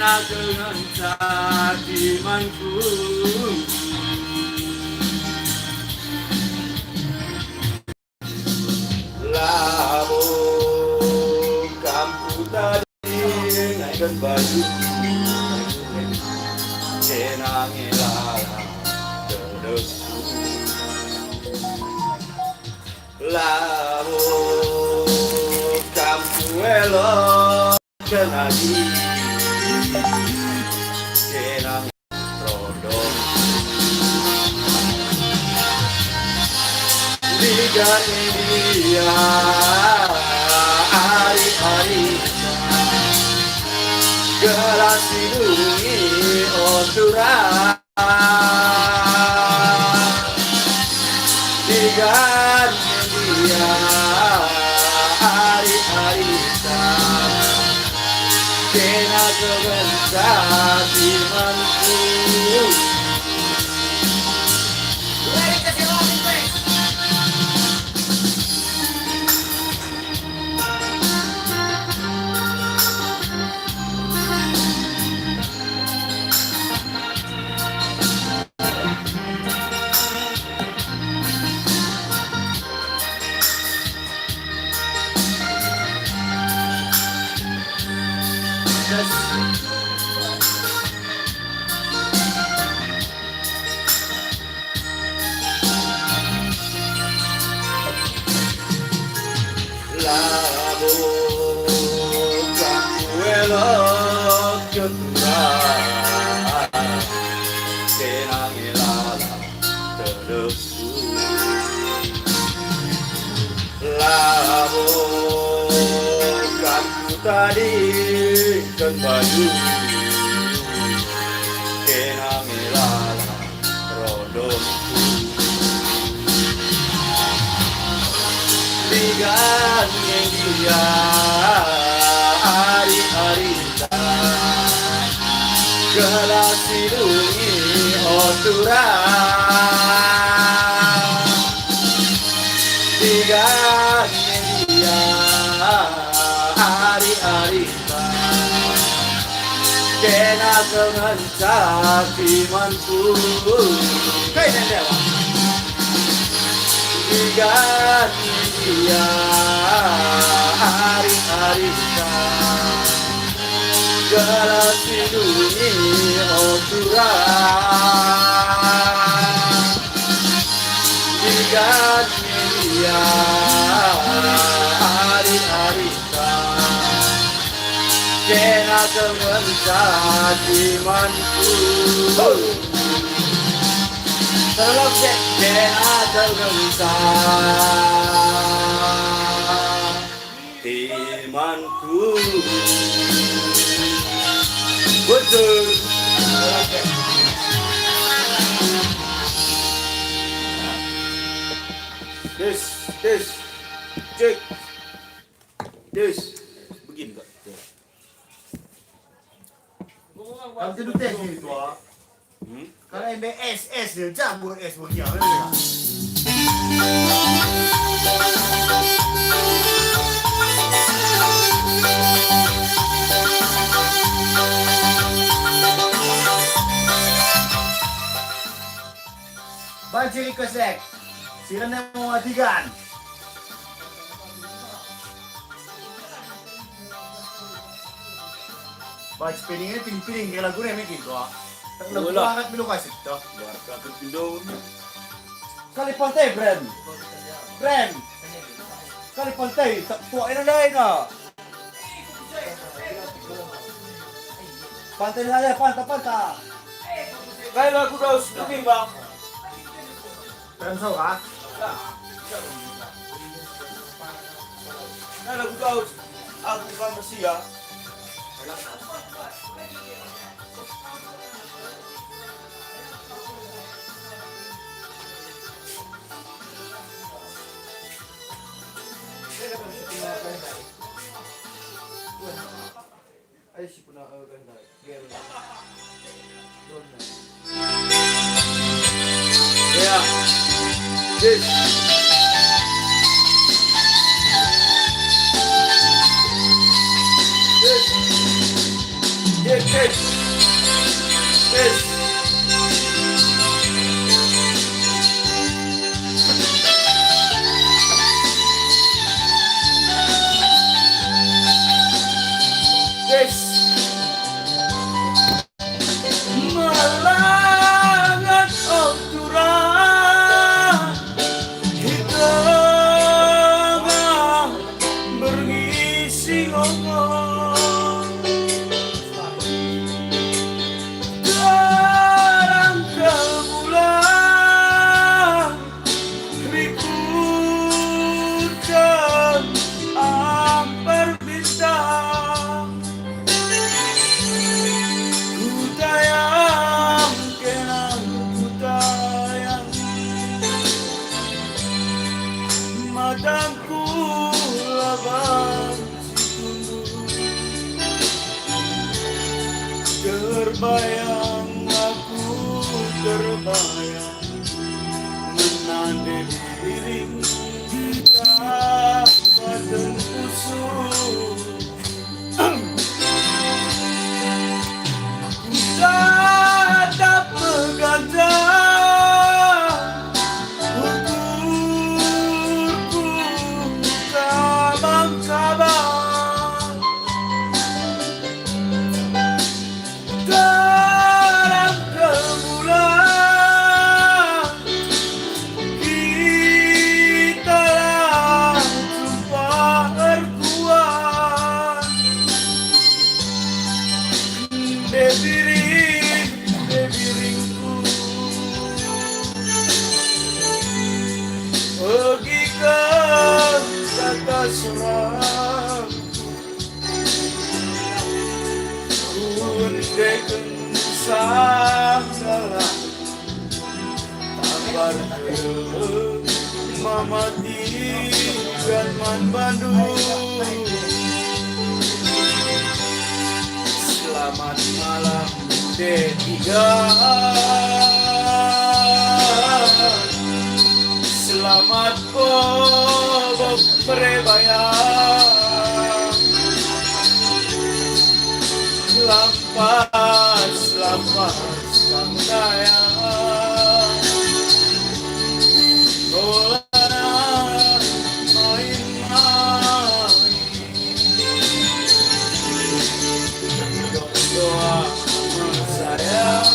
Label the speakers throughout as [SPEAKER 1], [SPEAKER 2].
[SPEAKER 1] dengan cacimanku. Labu kampung tadi naikkan baju kenangi lala terdesu. Labu kampung elok kenagi kenangi rodong digani dia hari-hari gelas hidungi oturan digani dia hari-hari kena kebentar di manku. Labu kamu elok keturan kenangi lala terdesu. Labu kamu tadi kan baju kenangi lala rodongku. Digani dia hari-hari gelas hidungi oturan digani dia hari-hari kena kemencak imanku. Kaya dewa digani dia hari-hari gelas hidungi oturan digani dia hari-hari kena kemencak imanku. Tolong cek kena kemencak imanku. Betul. Des, cek, des, begini kak.
[SPEAKER 2] Kamu tidur tes ni tu ah. Kalau MBSS dia cabut S begini ah. Banci request silakan yang mematikan. Banci piringnya piring kalau lagu ni mungkin tu ah. Lagu banget belum kasih tu.
[SPEAKER 1] Luar kata pindah.
[SPEAKER 2] Kali pantai brand. Kali pantai tua ini lain ah. Pantai saja pantai.
[SPEAKER 1] Kaya lagu daw sedupin bang.
[SPEAKER 2] Ramsau ah.
[SPEAKER 1] Kaya lagu daw aku kan masih ya.
[SPEAKER 2] Ay si puna ganda.
[SPEAKER 1] Ya. Yes. Yes. Yes. Yes. Yes. Malangan aturan kita berngisi ngomong terang ke bulan ributkan ampar bintang ku tayang kenang ku tayang mataku laban terbayang aku terbayang menandai diri kita badan kusut tatap peganjang ukurku kabang-kabang terang ke bulan kitalah jumpa erkuan debiringku pergi ke kata serang kundekan salah kabar mamati dan man Bandung. Selamat malam D3. Selamat bobo prebayang lampas kang dayang bola main-main doa sayang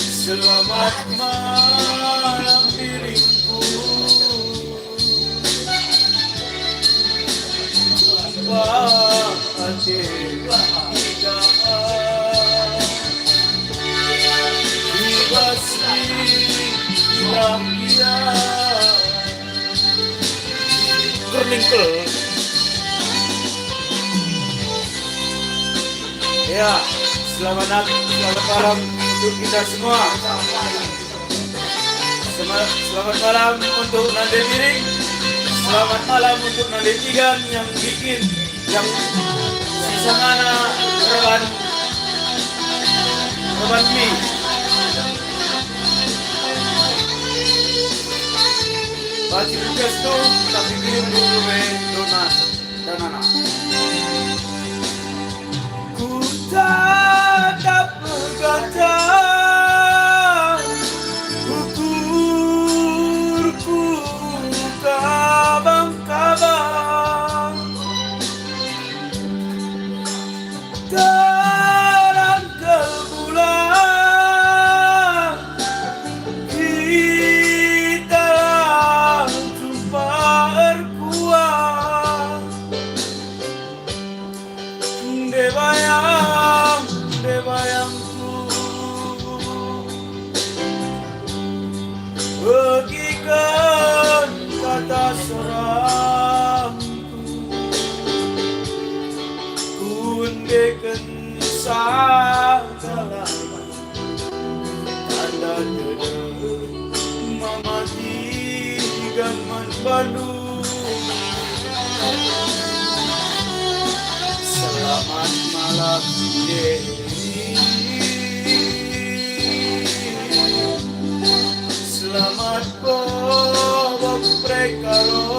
[SPEAKER 1] selamat malam diriku hati kita dibasmi bahagia kerlingkel. Ya, selamat malam untuk kita semua. Selamat malam untuk Nande Miring. Selamat malam untuk Nande Tigan yang bikin yang sisa mana reban mie. Baca tugas tu tapi kirim dulu donat dan anak. Ku tatap peganjang ukurku kabang-kabang terang ke bulan kita jumpa erkuan debayangku bagikan kata seramku kundekan sagala tanda dedek mamati gaman Bandung. Selamat malam Dewi, selamat bobo prekaro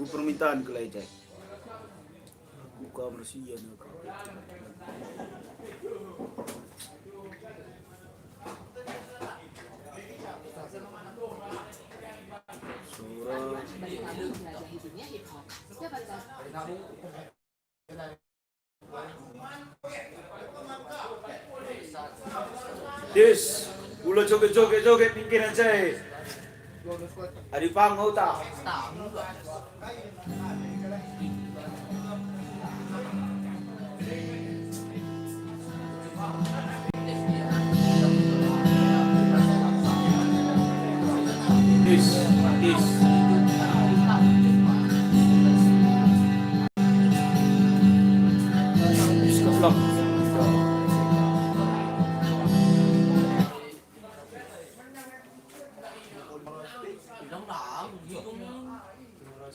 [SPEAKER 1] permintaan ke lai cai. Buka bersihan aku. Surah. Yes, ulo joget pinggiran cai. Adi pangau tak? This. Keplok.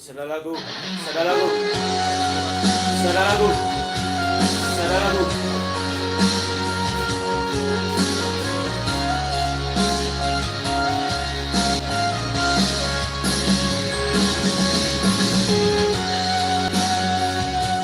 [SPEAKER 1] Sada lagu.